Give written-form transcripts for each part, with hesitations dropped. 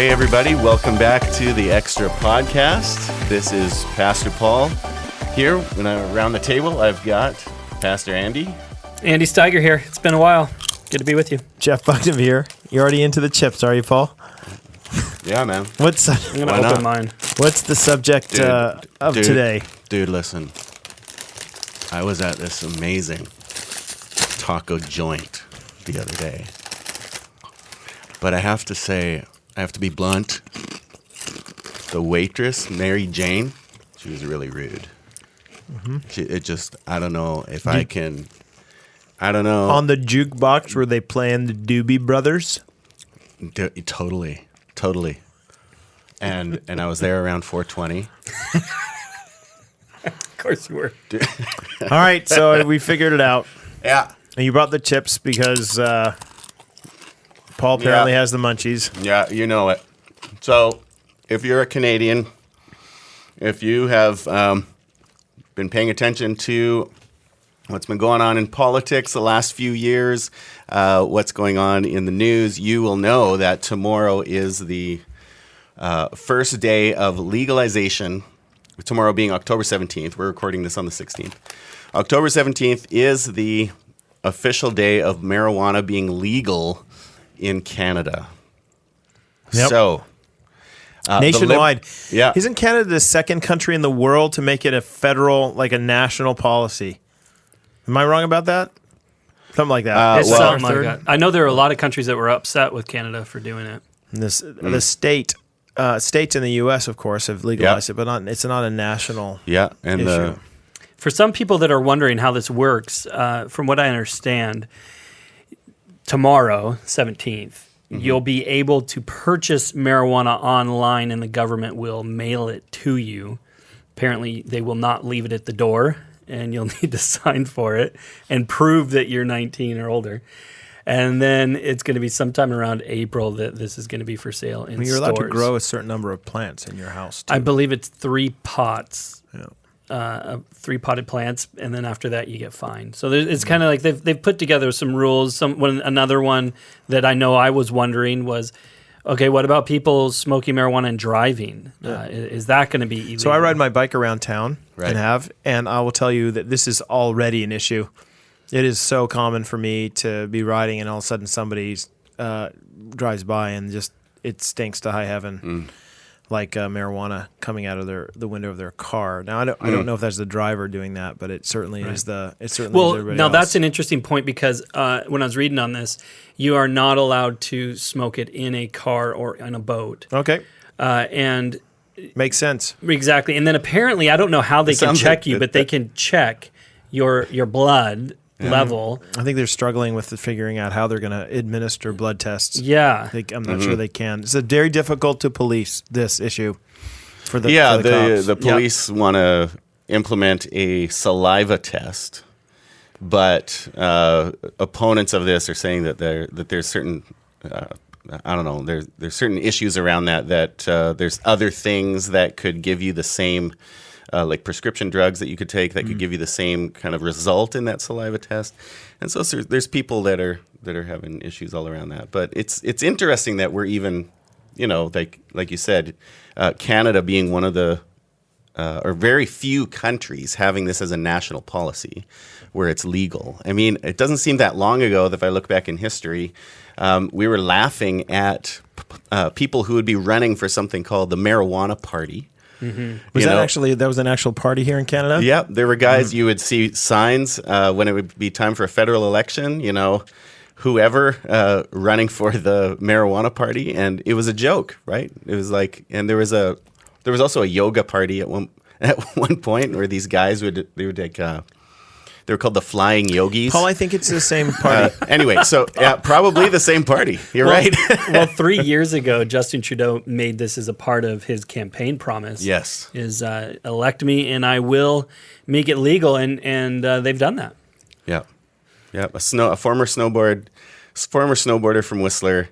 Hey everybody, welcome back to the Extra Podcast. This is Pastor Paul here. When I'm around the table, I've got Pastor Andy. Andy Steiger here. It's been a while. Good to be with you. Jeff Bucknam here. You're already into the chips, are you, Paul? Yeah, man. I'm going to open mine. What's the subject of today? Dude, listen. I was at this amazing taco joint the other day. But I have to say, I have to be blunt. The waitress, Mary Jane, she was really rude. Mm-hmm. I don't know if I don't know. On the jukebox, were they playing the Doobie Brothers? Totally. And I was there around 4:20. Of course you were. All right, so we figured it out. Yeah. And you brought the chips because Paul apparently has the munchies. Yeah, you know it. So, if you're a Canadian, if you have been paying attention to what's been going on in politics the last few years, what's going on in the news, you will know that tomorrow is the first day of legalization. Tomorrow being October 17th. We're recording this on the 16th. October 17th is the official day of marijuana being legal in Canada. Yep. So, nationwide. Yeah. Isn't Canada the second country in the world to make it a federal, like a national policy? Am I wrong about that? Something like that. It's something like that. I know there are a lot of countries that were upset with Canada for doing it. The states in the U.S., of course, have legalized it, but it's not a national issue. For some people that are wondering how this works, from what I understand, tomorrow, 17th, you'll be able to purchase marijuana online and the government will mail it to you. Apparently, they will not leave it at the door, and you'll need to sign for it and prove that you're 19 or older. And then it's going to be sometime around April that this is going to be for sale in stores. You're allowed to grow a certain number of plants in your house, too. I believe it's 3 pots. Yeah. 3 potted plants, and then after that you get fined. So it's kind of like they've put together some rules. Another one that I know I was wondering was, okay, what about people smoking marijuana and driving? Yeah. Is that going to be illegal? So I ride my bike around town right. and I will tell you that this is already an issue. It is so common for me to be riding and all of a sudden somebody drives by and just it stinks to high heaven. Like marijuana coming out of the window of their car. Now I don't know if that's the driver doing that, but it certainly is is everybody else. That's an interesting point because when I was reading on this, you are not allowed to smoke it in a car or in a boat. Okay, and makes sense exactly. And then apparently, I don't know how they can check you, but they can check your blood level. I think they're struggling with figuring out how they're going to administer blood tests. Yeah. I'm not sure they can. It's very difficult to police this issue for the cops. The police want to implement a saliva test, but opponents of this are saying that there's certain there's certain issues around that there's other things that could give you the same like prescription drugs that you could take that could give you the same kind of result in that saliva test. And so there's people that are having issues all around that. But it's interesting that we're even, like you said, Canada being one of the or very few countries having this as a national policy where it's legal. I mean, it doesn't seem that long ago that if I look back in history, we were laughing at people who would be running for something called the Marijuana Party. Mm-hmm. That was an actual party here in Canada? Yeah, there were guys, you would see signs when it would be time for a federal election, whoever running for the marijuana party, and it was a joke, right? It was like, and there was also a yoga party at one point where these guys they were called the Flying Yogis. Paul, I think it's the same party. Anyway, so yeah, probably the same party. You're right. Well, 3 years ago, Justin Trudeau made this as a part of his campaign promise. Yes. Is elect me and I will make it legal, and they've done that. Yeah. Yeah. A former snowboarder from Whistler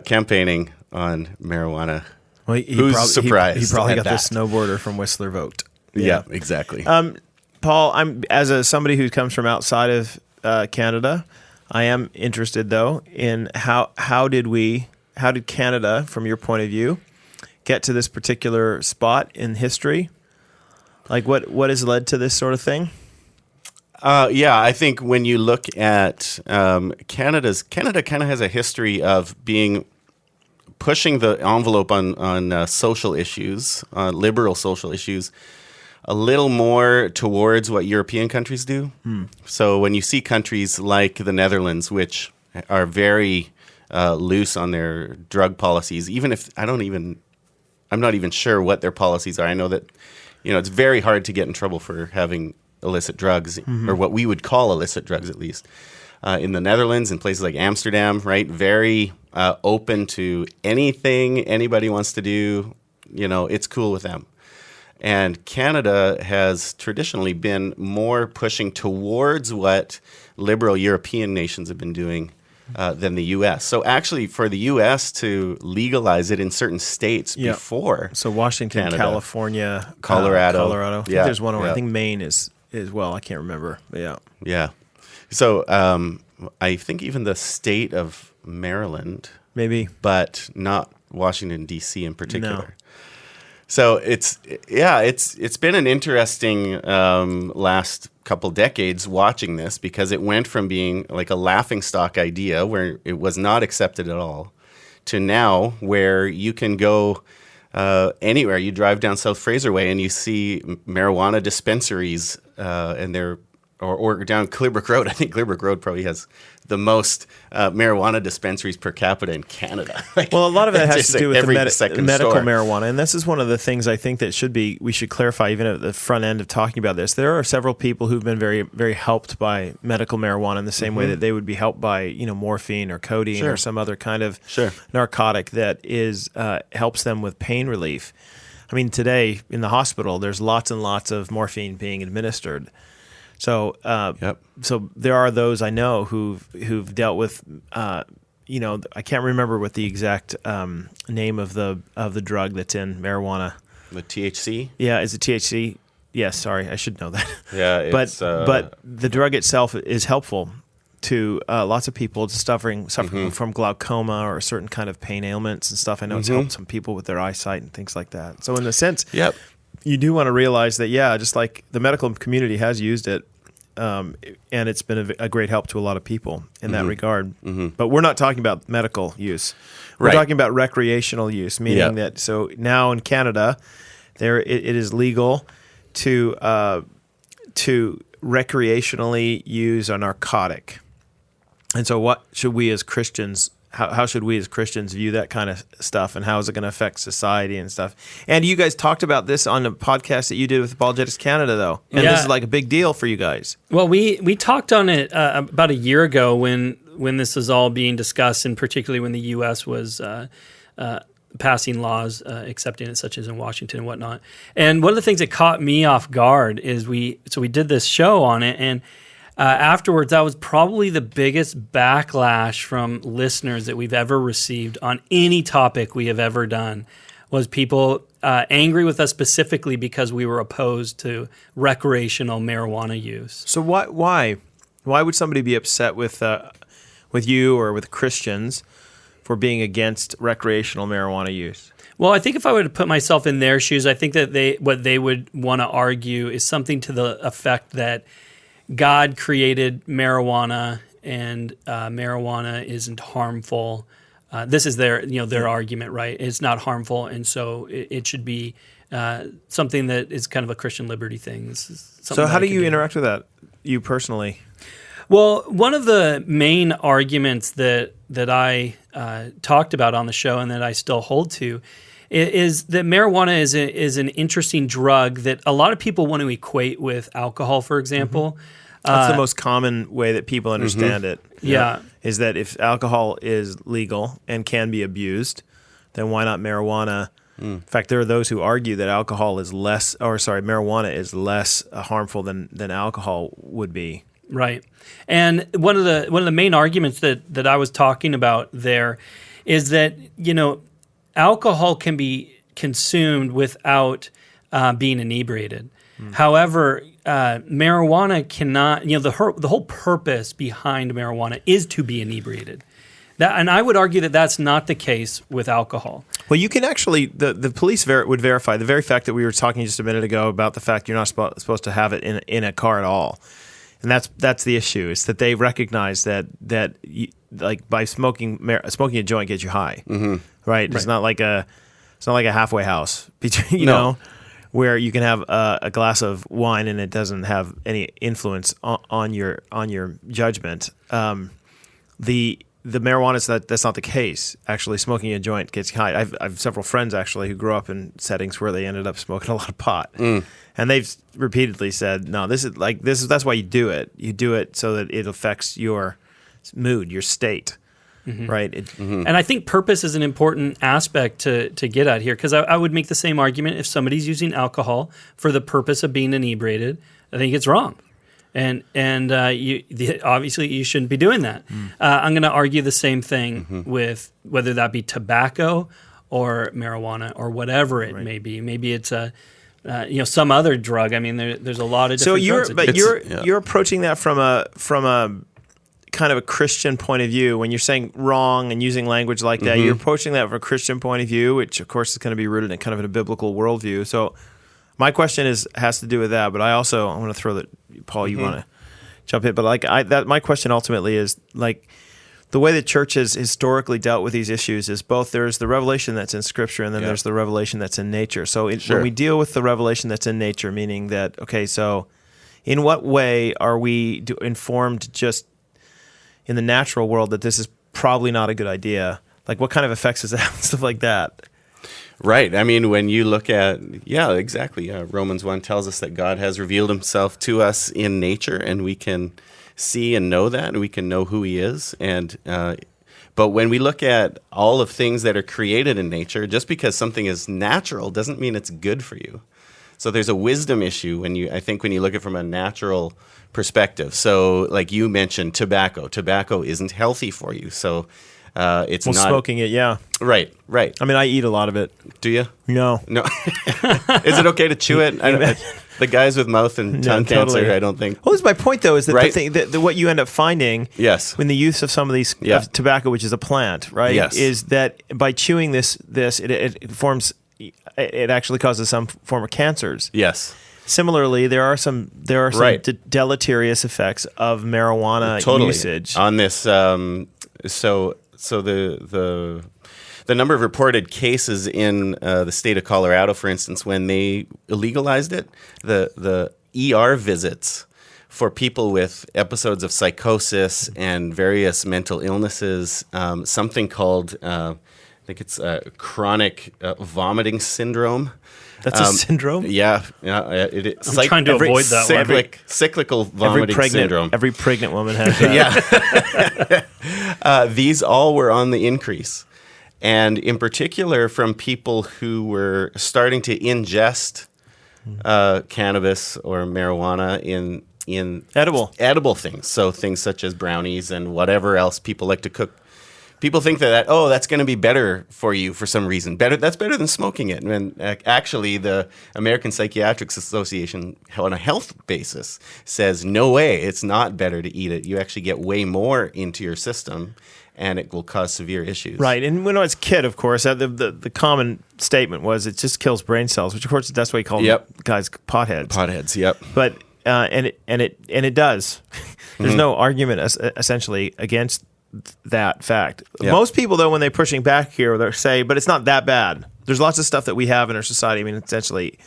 campaigning on marijuana. Well, Who's surprised? He probably got that? The snowboarder from Whistler vote. Yeah, exactly. Paul, I'm somebody who comes from outside of Canada. I am interested though in how did we Canada, from your point of view, get to this particular spot in history? Like what has led to this sort of thing? Yeah, I think when you look at Canada kind of has a history of pushing the envelope on social issues, liberal social issues, a little more towards what European countries do. So when you see countries like the Netherlands, which are very loose on their drug policies, even if I'm not even sure what their policies are. I know that it's very hard to get in trouble for having illicit drugs, or what we would call illicit drugs, at least. In the Netherlands, in places like Amsterdam, right? Very open to anything anybody wants to do. It's cool with them. And Canada has traditionally been more pushing towards what liberal European nations have been doing than the U.S. So actually, for the U.S. to legalize it in certain states before, so Washington, Canada, California, Colorado. I think there's one more. I think Maine is well. I can't remember. But yeah. So I think even the state of Maryland, maybe, but not Washington D.C. in particular. No. So it's been an interesting last couple decades watching this, because it went from being like a laughingstock idea where it was not accepted at all to now where you can go anywhere. You drive down South Fraser Way and you see marijuana dispensaries, and they're or down Clearbrook Road. I think Clearbrook Road probably has the most marijuana dispensaries per capita in Canada. Well, a lot of it has to do with the medical store. Marijuana, and this is one of the things I think that we should clarify even at the front end of talking about this. There are several people who've been very, very helped by medical marijuana in the same way that they would be helped by morphine or codeine or some other kind of narcotic that helps them with pain relief. I mean, today in the hospital, there's lots and lots of morphine being administered. So, so there are those I know who've dealt with, I can't remember what the exact name of the drug that's in marijuana. The THC? Yeah, is it THC? Yes, sorry, I should know that. Yeah, but the drug itself is helpful to lots of people suffering from glaucoma or certain kind of pain ailments and stuff. I know it's helped some people with their eyesight and things like that. So in a sense, you do want to realize that, just like the medical community has used it, and it's been a great help to a lot of people in that regard. But we're not talking about medical use. We're talking about recreational use, meaning that so now in Canada, it is legal to recreationally use a narcotic. And so what should we as Christians how should we as Christians view that kind of stuff, and how is it going to affect society and stuff? And you guys talked about this on a podcast that you did with Apologetics Canada, though. And this is like a big deal for you guys. Well, we talked on it about a year ago when this was all being discussed, and particularly when the U.S. was passing laws accepting it, such as in Washington and whatnot. And one of the things that caught me off guard is we did this show on it, and afterwards, that was probably the biggest backlash from listeners that we've ever received on any topic we have ever done, was people angry with us specifically because we were opposed to recreational marijuana use. So why would somebody be upset with you or with Christians for being against recreational marijuana use? Well, I think if I were to put myself in their shoes, I think that what they would want to argue is something to the effect that God created marijuana, and marijuana isn't harmful. This is their argument, right? It's not harmful, and so it should be something that is kind of a Christian liberty thing. So how do you interact with that, you personally? Well, one of the main arguments that I talked about on the show, and that I still hold to, is that marijuana is an interesting drug that a lot of people want to equate with alcohol, for example. That's the most common way that people understand it. Yeah. Is that if alcohol is legal and can be abused, then why not marijuana? In fact, there are those who argue that marijuana is less harmful than alcohol would be. Right. And one of the main arguments that I was talking about there is that, alcohol can be consumed without being inebriated. However, marijuana cannot, the whole purpose behind marijuana is to be inebriated. And I would argue that that's not the case with alcohol. Well, you can actually, the police would verify the very fact that we were talking just a minute ago about the fact you're not supposed to have it in a car at all. And that's the issue, is that they recognize that like by smoking a joint gets you high, right? It's not like a halfway house between, you know, where you can have a glass of wine and it doesn't have any influence on your judgment. The marijuana, that's not the case. Actually, smoking a joint gets you high. I've several friends actually who grew up in settings where they ended up smoking a lot of pot, and they've repeatedly said, "No, that's why you do it. You do it so that it affects your mood, your state." Right. And I think purpose is an important aspect to get at here, because I would make the same argument if somebody's using alcohol for the purpose of being inebriated. I think it's wrong. And obviously you shouldn't be doing that. I'm going to argue the same thing with whether that be tobacco or marijuana or whatever it may be. Maybe it's some other drug. I mean, there's a lot of different drugs. You're approaching that from a kind of a Christian point of view. When you're saying wrong and using language like that, you're approaching that from a Christian point of view, which of course is going to be rooted in kind of a biblical worldview. So my question has to do with that, but I want to throw that, Paul, you want to jump in, but my question ultimately is, like, the way the church has historically dealt with these issues is both there's the revelation that's in Scripture and then there's the revelation that's in nature. So when we deal with the revelation that's in nature, meaning that, okay, so in what way are we informed just in the natural world that this is probably not a good idea? Like, what kind of effects does it have and stuff like that? Right. I mean, when you look at, exactly. Romans 1 tells us that God has revealed himself to us in nature, and we can see and know that, and we can know who he is. And but when we look at all of things that are created in nature, just because something is natural doesn't mean it's good for you. So there's a wisdom issue when you look at it from a natural perspective. So like you mentioned, tobacco isn't healthy for you. So it's not smoking it, yeah. Right. I mean, I eat a lot of it. Do you? No. Is it okay to chew it? The guys with mouth and tongue cancer, I don't think. Well, that's my point, though, is that the thing, that what you end up finding in the use of some of these tobacco, which is a plant, right, is that by chewing this it forms, it actually causes some form of cancers. Yes. Similarly, there are some deleterious effects of marijuana usage on this. So the number of reported cases in the state of Colorado, for instance, when they legalized it, the ER visits for people with episodes of psychosis and various mental illnesses, something called, I think it's chronic vomiting syndrome. That's a syndrome? Yeah. I'm trying to avoid that one. Cyclical vomiting syndrome. Every pregnant woman has that. These all were on the increase. And in particular from people who were starting to ingest cannabis or marijuana in edible things. So things such as brownies and whatever else people like to cook. People think that that's going to be better for you for some reason. That's better than smoking it. And actually, the American Psychiatric Association, on a health basis, says no way, it's not better to eat it. You actually get way more into your system, and it will cause severe issues. Right. And when I was a kid, of course, the common statement was it just kills brain cells, which of course that's why you call them guys potheads. Potheads. Yep. But and it does. There's no argument essentially against that fact. Yep. Most people, though, when they're pushing back here, they say, but it's not that bad. There's lots of stuff that we have in our society. I mean, essentially,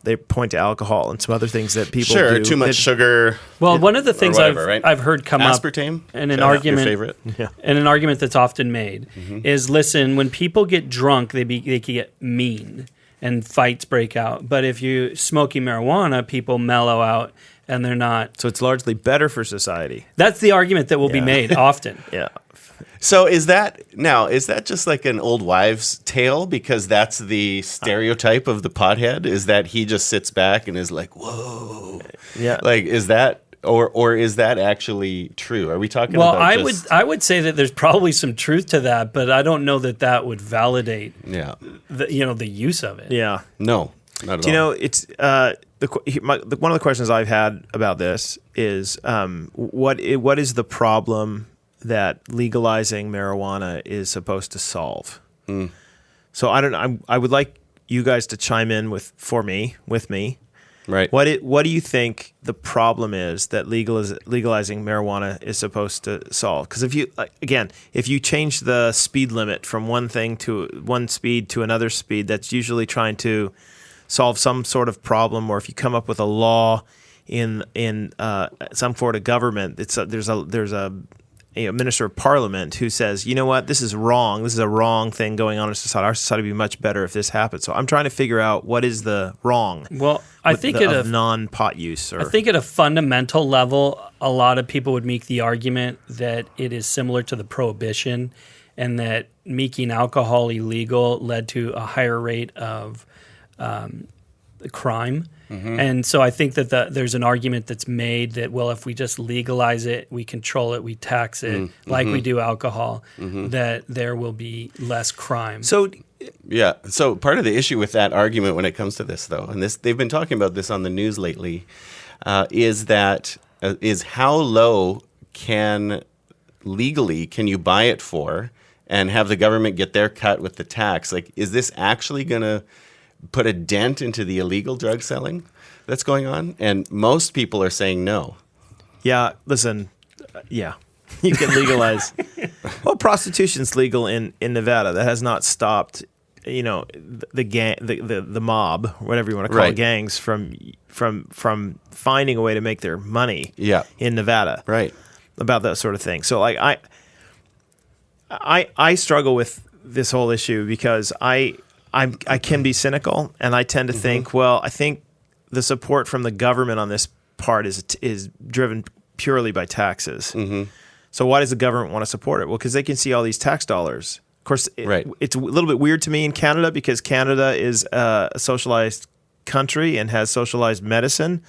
they point to alcohol and some other things that people do. Too much sugar. Well, one of the things I've heard come aspartame, up in an argument, your favorite? In an argument that's often made, is, listen, when people get drunk, they can get mean and fights break out. But if you smoking marijuana, people mellow out. And they're not. So it's largely better for society. That's the argument that will be made often. Yeah. So is that just like an old wives' tale? Because that's the stereotype of the pothead, is that he just sits back and is like, whoa. Yeah. Like, is that, or is that actually true? Are we talking about I would say that there's probably some truth to that, but I don't know that would validate the use of it. Yeah. No, not at all. Do you know, it's... one of the questions I've had about this is what is the problem that legalizing marijuana is supposed to solve. So I don't know. I would like you guys to chime in with me. Right. What do you think the problem is that legalizing marijuana is supposed to solve? Because if you change the speed limit from one speed to another speed, that's usually trying to solve some sort of problem. Or if you come up with a law in some sort of government, there's a minister of parliament who says, you know what, this is wrong. This is a wrong thing going on in society. Our society would be much better if this happened. So I'm trying to figure out what is the wrong. Well, I think of non-pot use. I think at a fundamental level, a lot of people would make the argument that it is similar to the prohibition, and that making alcohol illegal led to a higher rate of crime. And so I think that there's an argument that's made that, well, if we just legalize it, we control it, we tax it, like we do alcohol, that there will be less crime. So Yeah. So part of the issue with that argument when it comes to this, though, and they've been talking about this on the news lately, is how low can you buy it for and have the government get their cut with the tax? Like, is this actually going to put a dent into the illegal drug selling that's going on? And most people are saying no. Yeah, listen, you can legalize. Well, prostitution's legal in Nevada. That has not stopped, the mob, whatever you want to call it, gangs from finding a way to make their money. In Nevada. Right. About that sort of thing. So, like, I struggle with this whole issue because I can be cynical, and I tend to think, well, I think the support from the government on this part is driven purely by taxes. So why does the government want to support it? Well, because they can see all these tax dollars. Of course, it's a little bit weird to me in Canada because Canada is a socialized country and has socialized medicine.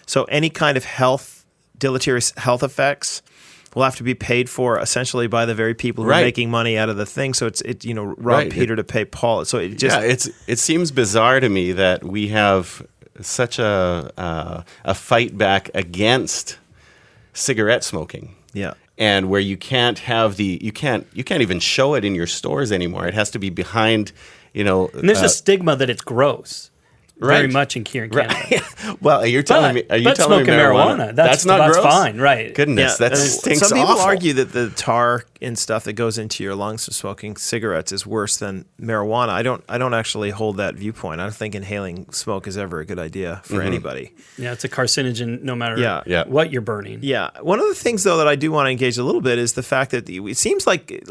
So any kind of deleterious health effects will have to be paid for essentially by the very people who are making money out of the thing. So it's rob Peter to pay Paul. So it seems bizarre to me that we have such a fight back against cigarette smoking. Yeah. And where you can't have you can't even show it in your stores anymore. It has to be behind, And there's a stigma that it's gross. Very much in here in Canada. Well, you're telling me smoking marijuana. That's not gross? Fine, right? Goodness, that stinks. Some people awful. argue that the tar and stuff that goes into your lungs from smoking cigarettes is worse than marijuana. I don't actually hold that viewpoint. I don't think inhaling smoke is ever a good idea for anybody. Yeah, it's a carcinogen no matter what you're burning. Yeah. One of the things, though, that I do want to engage a little bit is the fact that it seems like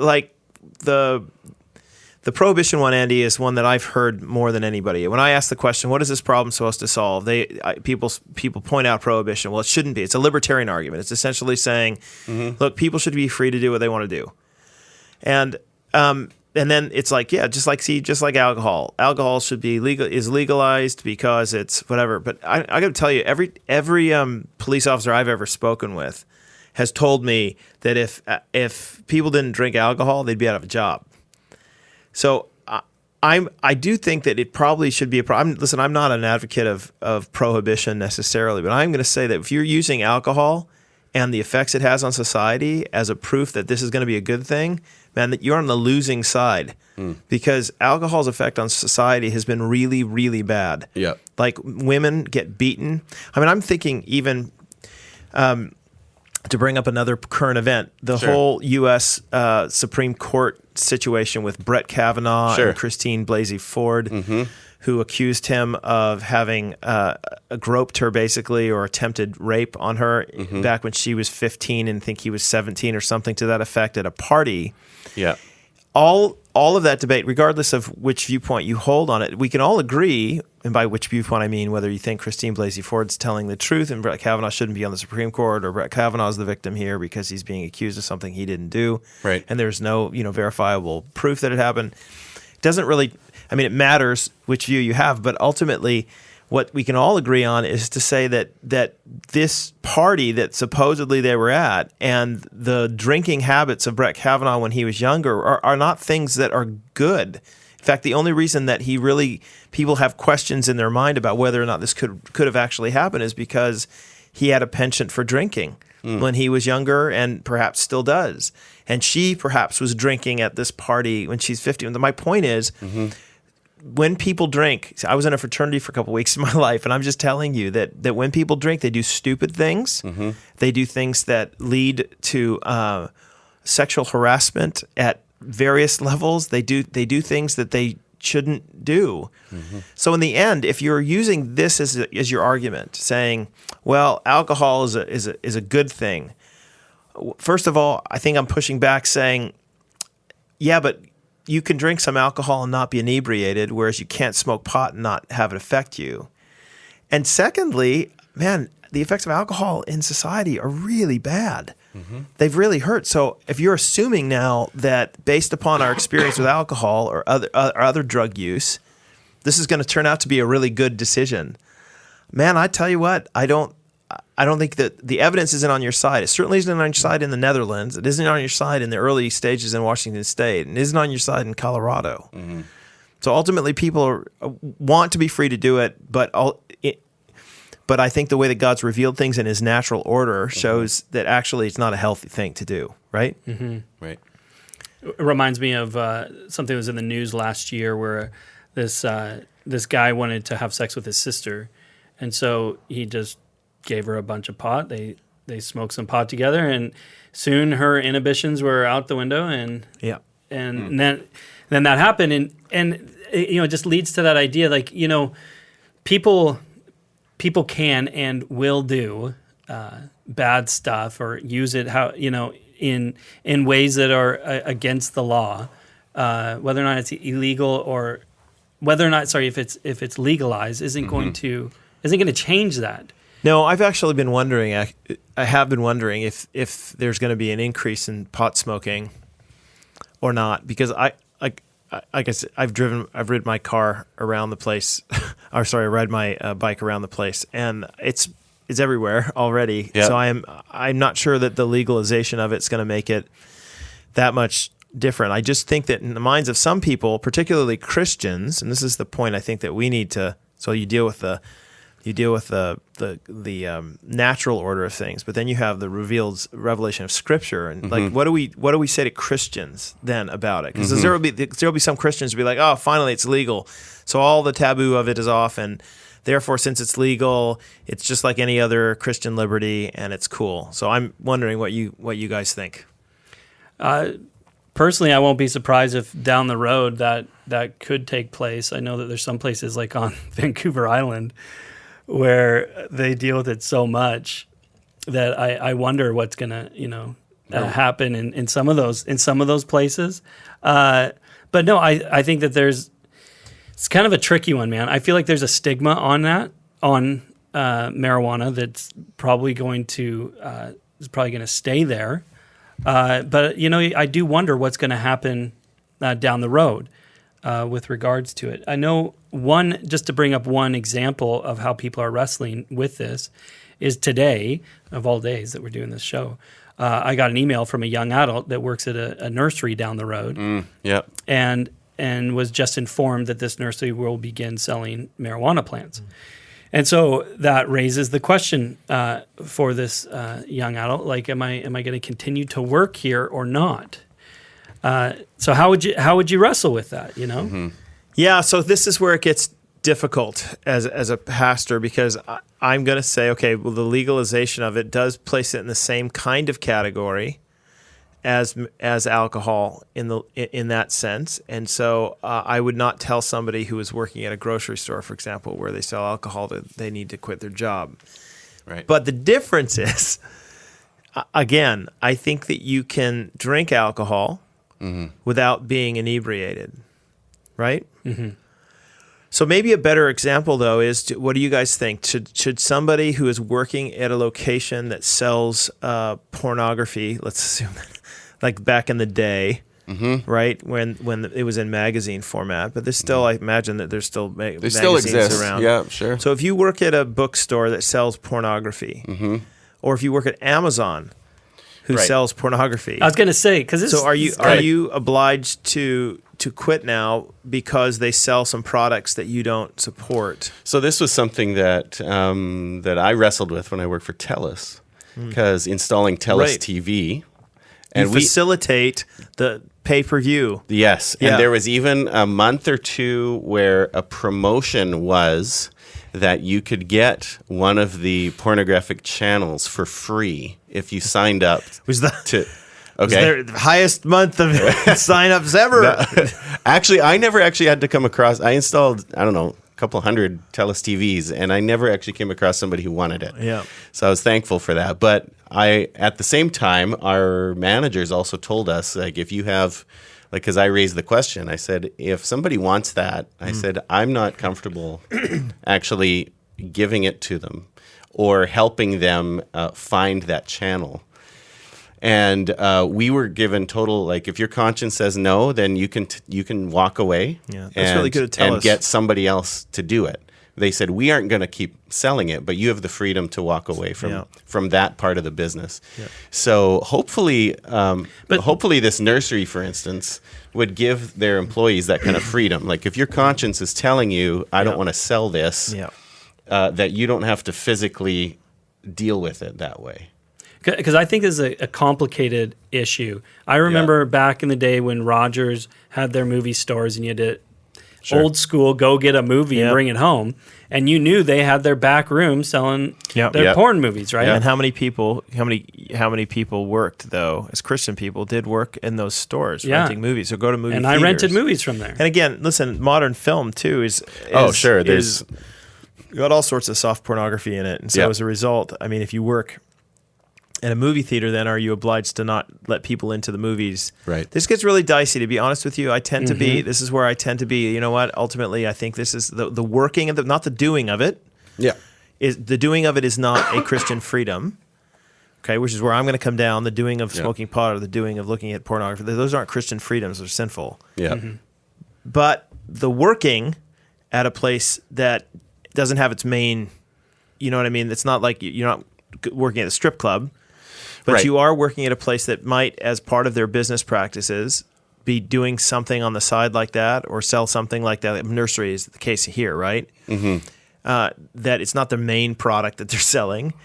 the prohibition one, Andy, is one that I've heard more than anybody. When I ask the question, what is this problem supposed to solve? People point out prohibition. Well, it shouldn't be. It's a libertarian argument. It's essentially saying, look, people should be free to do what they want to do. And then it's like, just like alcohol. Alcohol should be legalized because it's whatever. But I got to tell you, every police officer I've ever spoken with has told me that if people didn't drink alcohol, they'd be out of a job. So I do think that it probably should be a problem. Listen, I'm not an advocate of prohibition necessarily, but I'm going to say that if you're using alcohol and the effects it has on society as a proof that this is going to be a good thing, man, that you're on the losing side because alcohol's effect on society has been really, really bad. Yeah. Like women get beaten. I mean, I'm thinking even to bring up another current event, the whole U.S. Supreme Court situation with Brett Kavanaugh and Christine Blasey Ford, who accused him of having groped her basically or attempted rape on her back when she was 15 and think he was 17 or something to that effect at a party. Yeah. All of that debate, regardless of which viewpoint you hold on it, we can all agree, and by which viewpoint I mean whether you think Christine Blasey Ford's telling the truth and Brett Kavanaugh shouldn't be on the Supreme Court, or Brett Kavanaugh's the victim here because he's being accused of something he didn't do, and there's no verifiable proof that it happened. It doesn't really, I mean, it matters which view you have, but ultimately what we can all agree on is to say that this party that supposedly they were at and the drinking habits of Brett Kavanaugh when he was younger are not things that are good. In fact, the only reason that people have questions in their mind about whether or not this could have actually happened is because he had a penchant for drinking when he was younger and perhaps still does. And she perhaps was drinking at this party when she's 50. And my point is, when people drink, I was in a fraternity for a couple of weeks in my life, and I'm just telling you that when people drink, they do stupid things. They do things that lead to sexual harassment at various levels. They do things that they shouldn't do. So in the end, if you're using this as your argument, saying, well, alcohol is a good thing. First of all, I think I'm pushing back saying, yeah, but you can drink some alcohol and not be inebriated, whereas you can't smoke pot and not have it affect you. And secondly, man, the effects of alcohol in society are really bad. They've really hurt. So if you're assuming now that based upon our experience with alcohol or other drug use, this is going to turn out to be a really good decision, man, I tell you what, I don't think that the evidence isn't on your side. It certainly isn't on your side in the Netherlands. It isn't on your side in the early stages in Washington State. And it isn't on your side in Colorado. So ultimately, people want to be free to do it, but I think the way that God's revealed things in His natural order shows that actually it's not a healthy thing to do, right? Right. It reminds me of something that was in the news last year where this guy wanted to have sex with his sister, and so he just gave her a bunch of pot. They smoked some pot together, and soon her inhibitions were out the window, and then that happened, and it just leads to that idea, like, people can and will do bad stuff or use it in ways that are against the law, whether or not it's illegal or whether or not if it's legalized isn't going to change that. No, I've actually been wondering. I have been wondering if there's going to be an increase in pot smoking or not, because I guess I've ridden my car around the place, or sorry, I ride my bike around the place, and it's everywhere already. Yep. So I'm not sure that the legalization of it's going to make it that much different. I just think that in the minds of some people, particularly Christians, and this is the point I think that we need to. So you deal with the natural order of things, but then you have the revelation of Scripture, and like what do we say to Christians then about it? Because there will be some Christians who will be like, oh, finally it's legal, so all the taboo of it is off, and therefore since it's legal, it's just like any other Christian liberty, and it's cool. So I'm wondering what you guys think. Personally, I won't be surprised if down the road that could take place. I know that there's some places like on Vancouver Island where they deal with it so much that I wonder what's going to happen in some of those places. But no, I think that it's kind of a tricky one, man. I feel like there's a stigma on marijuana that's probably going to stay there. But I do wonder what's going to happen down the road with regards to it. I know just to bring up one example of how people are wrestling with this is today, of all days that we're doing this show, I got an email from a young adult that works at a nursery down the road. And was just informed that this nursery will begin selling marijuana plants. And so that raises the question for this young adult, like, am I going to continue to work here or not? So how would you wrestle with that, Yeah, so this is where it gets difficult as a pastor, because I'm going to say, okay, well, the legalization of it does place it in the same kind of category as alcohol in that sense, and so I would not tell somebody who is working at a grocery store, for example, where they sell alcohol, that they need to quit their job. Right. But the difference is, again, I think that you can drink alcohol without being inebriated, right? So maybe a better example, though, is what do you guys think? Should somebody who is working at a location that sells pornography, let's assume, like back in the day, right, when it was in magazine format, but there's still, I imagine that there's still magazines still exist around. Yeah, sure. So if you work at a bookstore that sells pornography, or if you work at Amazon, who sells pornography, I was going to say, because so are you obliged to to quit now because they sell some products that you don't support. So this was something that that I wrestled with when I worked for TELUS, because installing TELUS Right. TV, And you facilitate the pay-per-view. yes, Yeah. and there was even a month or two where a promotion was that you could get one of the pornographic channels for free if you signed up Was the to. was Okay. their highest month of sign-ups ever. Actually, I never actually had to come across. I installed, I don't know, a couple hundred TELUS TVs, and I never actually came across somebody who wanted it. Yeah. So I was thankful for that. But at the same time, our managers also told us, like, if you have, like, because I raised the question, I said, if somebody wants that, I said, I'm not comfortable actually giving it to them or helping them find that channel. And we were given total, like, if your conscience says no, then you can walk away. Yeah, that's really good to tell and us. get somebody else to do it. They said, we aren't going to keep selling it, but you have the freedom to walk away from that part of the business. Yeah. So hopefully, hopefully this nursery, for instance, would give their employees that kind of freedom. Like, if your conscience is telling you, I don't want to sell this, that you don't have to physically deal with it that way. Because I think this is a complicated issue. I remember back in the day when Rogers had their movie stores and you had to old school go get a movie and bring it home, and you knew they had their back room selling their porn movies, right? And how many people worked, though, as Christian people, did work in those stores renting movies or go to movie and theaters. I rented movies from there. And again, listen, modern film too is There's got all sorts of soft pornography in it, and so as a result, I mean, if you work at a movie theater, then are you obliged to not let people into the movies? Right. This gets really dicey, to be honest with you. I tend to be, this is where I tend to be, you know what, ultimately I think this is the working of the, not the doing of it. Yeah. The doing of it is not a Christian freedom, okay, which is where I'm going to come down. The doing of smoking pot or the doing of looking at pornography, those aren't Christian freedoms, they're sinful. Yeah. But the working at a place that doesn't have its main, you know what I mean? It's not like you're not working at a strip club. But you are working at a place that might, as part of their business practices, be doing something on the side like that or sell something like that. Nursery is the case here, right? Mm-hmm. That it's not the main product that they're selling,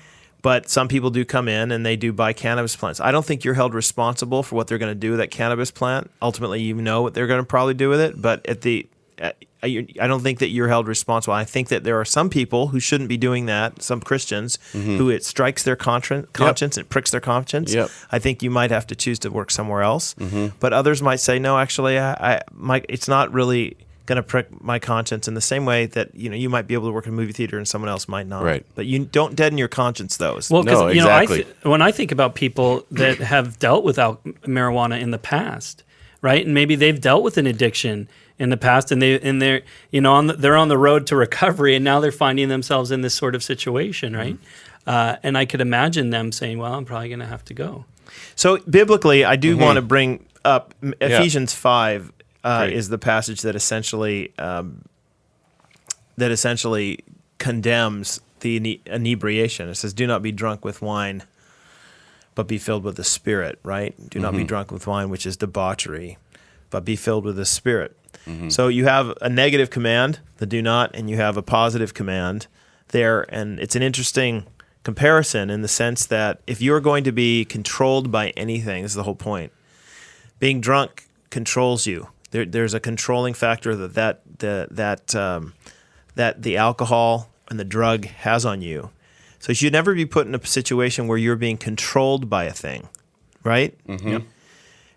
but some people do come in and they do buy cannabis plants. I don't think you're held responsible for what they're going to do with that cannabis plant. Ultimately, you know what they're going to probably do with it, but I don't think that you're held responsible. I think that there are some people who shouldn't be doing that, some Christians, who it strikes their conscience, it pricks their conscience. Yep. I think you might have to choose to work somewhere else. But others might say, no, actually, it's not really going to prick my conscience in the same way that you might be able to work in a movie theater and someone else might not. Right. But you don't deaden your conscience, though. Well, because No, exactly. when I think about people that have dealt with marijuana in the past, right, and maybe they've dealt with an addiction in the past, and they're they're on the road to recovery, and now they're finding themselves in this sort of situation, right? And I could imagine them saying, "Well, I'm probably going to have to go." So biblically, I do want to bring up Ephesians 5 is the passage that essentially condemns the inebriation. It says, "Do not be drunk with wine, but be filled with the Spirit." Right? Do not be drunk with wine, which is debauchery, but be filled with the Spirit. So you have a negative command, the do not, and you have a positive command there. And it's an interesting comparison in the sense that if you're going to be controlled by anything, this is the whole point, being drunk controls you. There's a controlling factor that the alcohol and the drug has on you. So you should never be put in a situation where you're being controlled by a thing, right? Yep.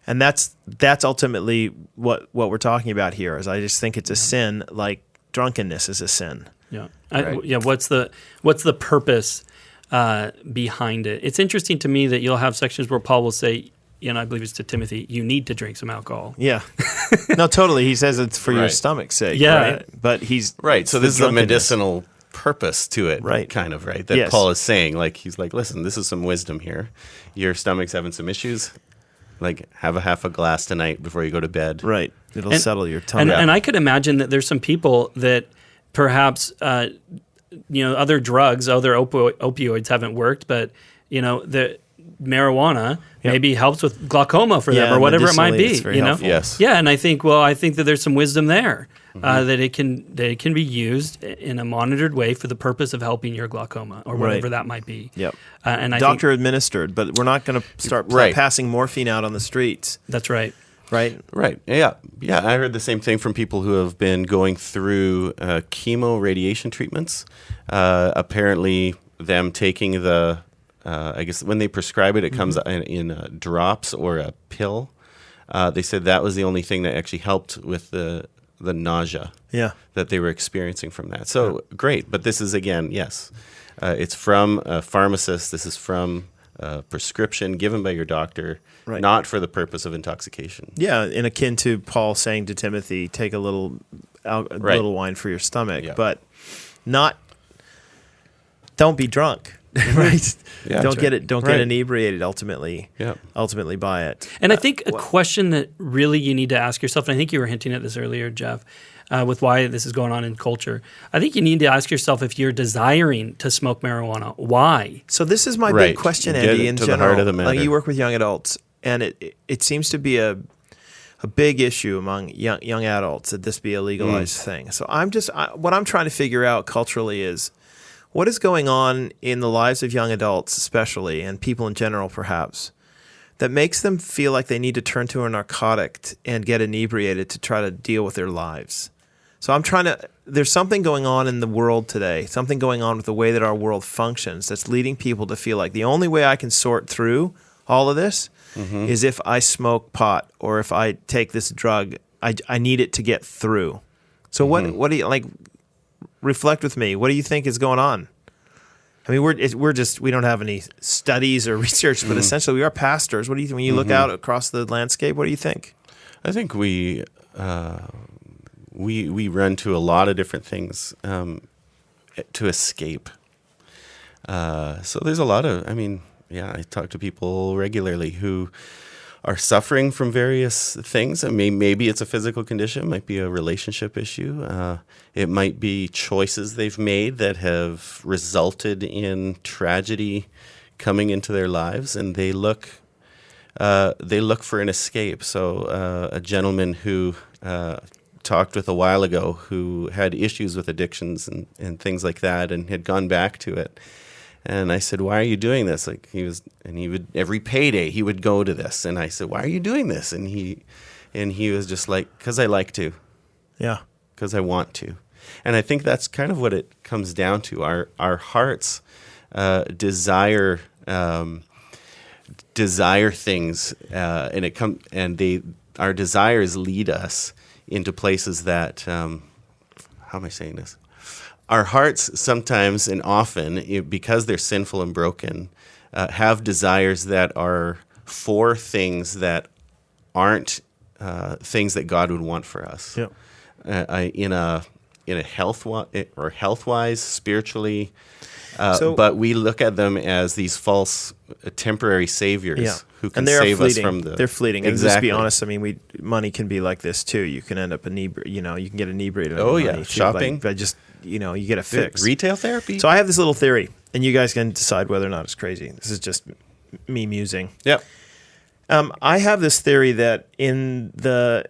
And that's ultimately what we're talking about here. Is I just think it's a sin, like drunkenness is a sin. Yeah, What's the purpose behind it? It's interesting to me that you'll have sections where Paul will say, I believe it's to Timothy, you need to drink some alcohol. Yeah, no, totally. He says it's for your stomach's sake. Yeah, right? But he's right. So this is a medicinal purpose to it, right? Kind of, right? That Paul is saying, like, he's like, listen, this is some wisdom here. Your stomach's having some issues. Like, have a half a glass tonight before you go to bed. Right. It'll settle your tongue. And I could imagine that there's some people that perhaps, other drugs, other opioids haven't worked, but, marijuana maybe helps with glaucoma for them or whatever it might medicinally be. it's very You know, helpful. Yes. yeah, and I think that there's some wisdom there that it can be used in a monitored way for the purpose of helping your glaucoma or whatever Right. that might be. Yep. And I Doctor administered, but we're not going to start Right. passing morphine out on the streets, think that's right. right? Right. Yeah. Yeah. I heard the same thing from people who have been going through chemo radiation treatments. Apparently, them taking the, I guess when they prescribe it, it comes in drops or a pill. They said that was the only thing that actually helped with the nausea Yeah. that they were experiencing from that. So great. But this is, again, yes, it's from a pharmacist. This is from a prescription given by your doctor, Right. not for the purpose of intoxication. Yeah, and akin to Paul saying to Timothy, take a little little wine for your stomach, Yeah. but don't be drunk. Right? Yeah, don't that's get right. it. Don't Right. get inebriated. Ultimately, Yeah. ultimately by it. And I think a question that really you need to ask yourself, and I think you were hinting at this earlier, Jeff, with why this is going on in culture. I think you need to ask yourself if you're desiring to smoke marijuana. Why? So this is my Right. big question, Get Andy. it In to the general, heart of the like matter. you work with young adults, and it seems to be a big issue among young adults that this be a legalized thing. So what I'm trying to figure out culturally is what is going on in the lives of young adults, especially, and people in general, perhaps, that makes them feel like they need to turn to a narcotic and get inebriated to try to deal with their lives. So there's something going on in the world today, something going on with the way that our world functions that's leading people to feel like the only way I can sort through all of this is if I smoke pot or if I take this drug. I need it to get through. So what do you like? Reflect with me. What do you think is going on? I mean, we don't have any studies or research, but essentially we are pastors. What do you think when you look out across the landscape? What do you think? I think we run to a lot of different things to escape. So there's a lot of, I talk to people regularly who are suffering from various things. I mean, maybe it's a physical condition, it might be a relationship issue. It might be choices they've made that have resulted in tragedy coming into their lives, and they look for an escape. So a gentleman who talked with a while ago who had issues with addictions and things like that and had gone back to it. And I said, "Why are you doing this?" He would every payday he would go to this. And I said, "Why are you doing this?" And he was just like, "'Cause I like to, Yeah. 'cause I want to." And I think that's kind of what it comes down to. Our hearts desire things, our desires lead us into places that how am I saying this? Our hearts sometimes and often, because they're sinful and broken, have desires that are for things that aren't things that God would want for us. Yeah. In a health-wise, spiritually, So- but we look at them as these false temporary saviors Yeah. who can And they are save us fleeting. from the. They're fleeting. And Exactly. just to be honest, I mean, money can be like this too. You can end up you can get inebriated. Oh, on yeah. money too, Shopping. but just you get a fix. Retail therapy. So I have this little theory, and you guys can decide whether or not it's crazy. This is just me musing. Yep. I have this theory that in the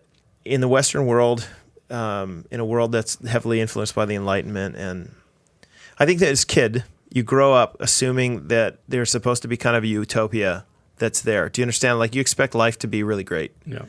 Western world, in a world that's heavily influenced by the Enlightenment, and I think that as a kid, you grow up assuming that there's supposed to be kind of a utopia that's there. Do you understand? Like you expect life to be really great. Yeah.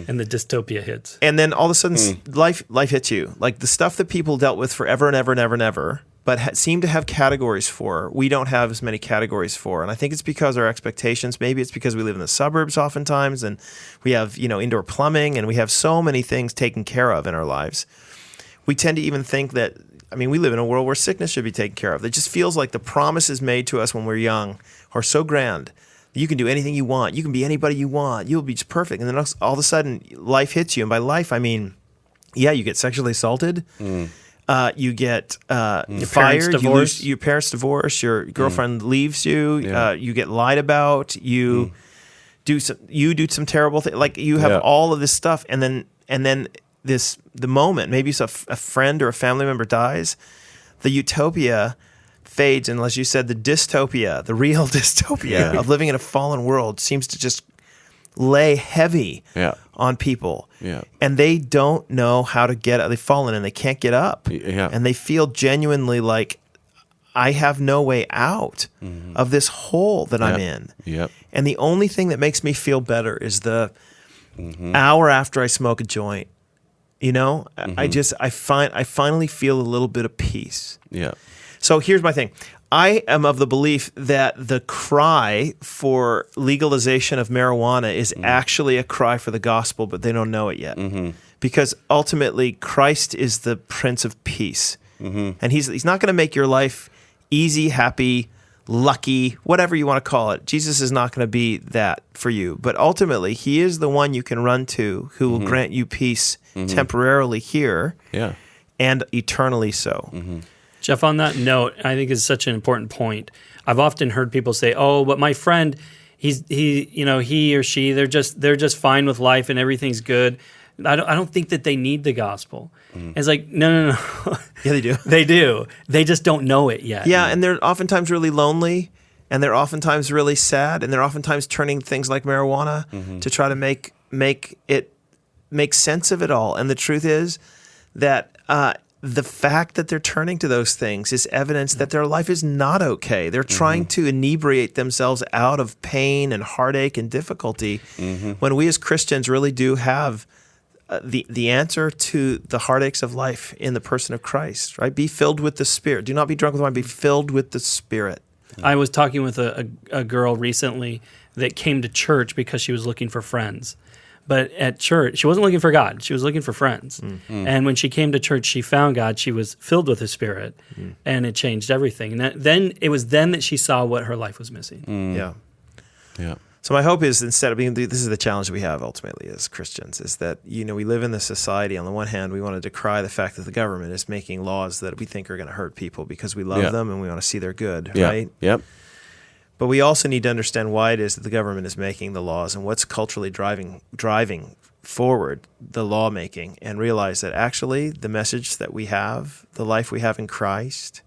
And the dystopia hits. And then all of a sudden, life hits you. Like the stuff that people dealt with forever and ever and ever and ever, but seem to have categories for, we don't have as many categories for. And I think it's because our expectations, maybe it's because we live in the suburbs oftentimes, and we have, indoor plumbing, and we have so many things taken care of in our lives. We tend to even think that, we live in a world where sickness should be taken care of. It just feels like the promises made to us when we're young are so grand. You can do anything you want. You can be anybody you want. You'll be just perfect. And then all of a sudden, life hits you. And by life, I mean, you get sexually assaulted. You get fired. Your parents divorce. Your girlfriend leaves you. Yeah. You get lied about. You do some terrible thing. Like you have all of this stuff, and then the moment maybe it's a friend or a family member dies, the utopia fades, and as you said, the dystopia, the real dystopia of living in a fallen world seems to just lay heavy on people. Yeah. And they don't know how to get up. They've fallen and they can't get up. Yeah. And they feel genuinely like, I have no way out of this hole that I'm in. Yep. And the only thing that makes me feel better is the hour after I smoke a joint. You know, I finally feel a little bit of peace. Yeah. So here's my thing. I am of the belief that the cry for legalization of marijuana is actually a cry for the gospel, but they don't know it yet. Because ultimately, Christ is the Prince of Peace. And he's not going to make your life easy, happy, lucky, whatever you want to call it. Jesus is not going to be that for you. But ultimately, he is the one you can run to who will grant you peace temporarily here and eternally so. Jeff, on that note, I think is such an important point. I've often heard people say, "Oh, but my friend, he or she, they're just fine with life and everything's good." I don't think that they need the gospel. It's like, no. Yeah, they do. They do. They just don't know it yet. Yeah, and they're oftentimes really lonely, and they're oftentimes really sad, and they're oftentimes turning things like marijuana to try to make sense of it all. And the truth is that the fact that they're turning to those things is evidence that their life is not okay. They're trying to inebriate themselves out of pain and heartache and difficulty when we as Christians really do have the answer to the heartaches of life in the person of Christ, right? Be filled with the Spirit. Do not be drunk with wine. Be filled with the Spirit. I was talking with a girl recently that came to church because she was looking for friends. But at church, she wasn't looking for God. She was looking for friends. And when she came to church, she found God. She was filled with the Spirit, and it changed everything. And then it was then that she saw what her life was missing. Yeah. So my hope is, instead of being, this is the challenge we have ultimately as Christians, is that, we live in this society. On the one hand, we want to decry the fact that the government is making laws that we think are going to hurt people because we love them and we want to see their good, right? Yep. But we also need to understand why it is that the government is making the laws and what's culturally driving forward the lawmaking, and realize that actually the message that we have, the life we have in Christ,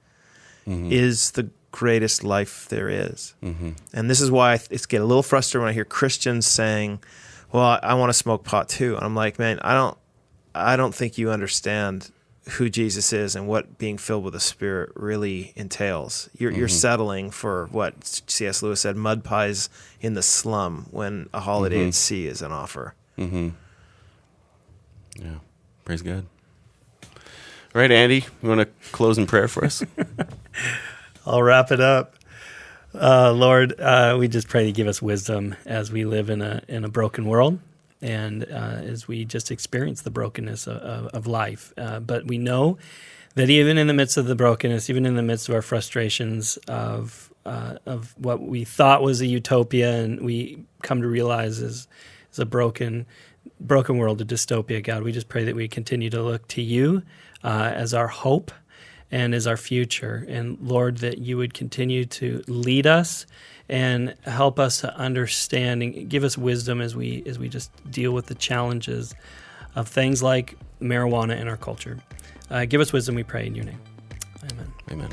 is the greatest life there is. And this is why it's get a little frustrated when I hear Christians saying, well, I want to smoke pot too. And I'm like, man, I don't think you understand who Jesus is and what being filled with the Spirit really entails. You're settling for what C.S. Lewis said, mud pies in the slum, when a holiday at sea is an offer. Yeah. Praise God. All right, Andy, you want to close in prayer for us? I'll wrap it up. Lord, we just pray to give us wisdom as we live in a broken world, and as we just experience the brokenness of life. But we know that even in the midst of the brokenness, even in the midst of our frustrations of what we thought was a utopia, and we come to realize is a broken world, a dystopia, God, we just pray that we continue to look to you as our hope and as our future. And Lord, that you would continue to lead us and help us to understand and give us wisdom as we just deal with the challenges of things like marijuana in our culture. Give us wisdom, we pray in your name. Amen. Amen.